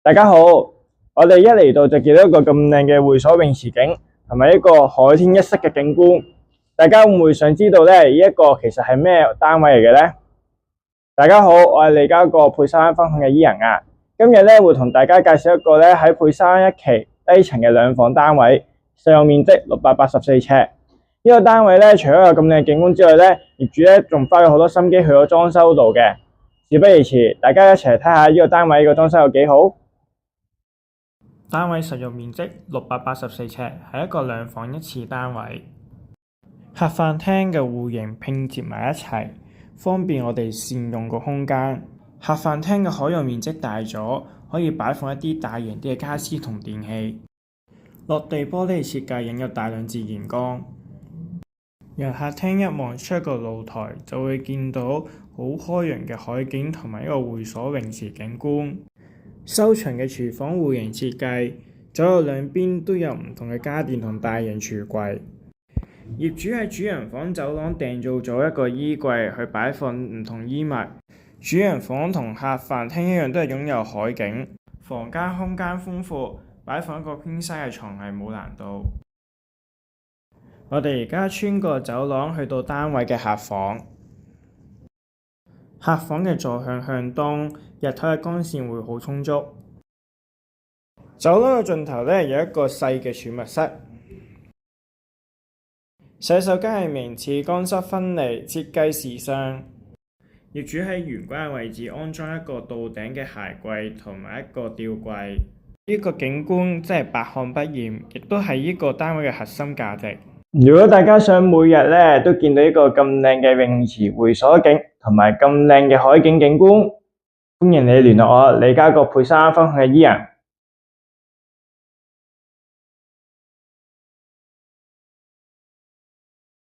大家好，我哋一嚟到就見到一個咁靚嘅會所泳池景，同埋一個海天一色嘅景觀。大家會唔會想知道呢一個其實係咩單位嚟嘅呢？大家好，我係利嘉閣珮珊灣分行嘅伊人啊。今日咧會同大家介紹一個咧喺珮珊灣一期低層嘅兩房單位，實用面積684尺。呢個單位咧除咗有咁靚嘅景觀之外咧，業主咧仲花咗好多心機去咗裝修度嘅。事不宜遲，大家一齊嚟睇下呢個單位個裝修有幾好。單位實用面積684尺，係一個兩房一廁單位。客飯廳嘅戶型拼接埋一齊，方便我哋善用個空間。客飯廳嘅可用面積大咗，可以擺放一啲大型啲嘅家私同電器。落地玻璃設計引入大量自然光。由客廳一望出一個露台，就會見到好開揚嘅海景同埋一個會所泳池景觀。收藏嘅廚房戶型設計，左右兩邊都有唔同嘅家電同大型櫥櫃。業主喺主人房走廊訂造咗一個衣櫃去擺放唔同衣物。主人房同客飯廳一樣，都係擁有海景。房間空間豐富，擺放一個 queen size 嘅床係冇難度。我哋而家穿過走廊去到單位嘅客房。客房嘅坐向向東，日頭嘅光線會好充足。走廊嘅盡頭呢，有一個細嘅儲物室。洗手間係名廁，乾濕分離，設計時尚。業主喺玄關嘅位置安裝一個到頂嘅鞋櫃同埋一個吊櫃。呢個景觀真係百看不厭，亦都係呢個單位嘅核心價值。如果大家想每日咧都見到一個咁靚嘅泳池會所景，同埋咁靚嘅海景景觀，歡迎你聯絡我利嘉閣珮珊灣分行嘅伊人。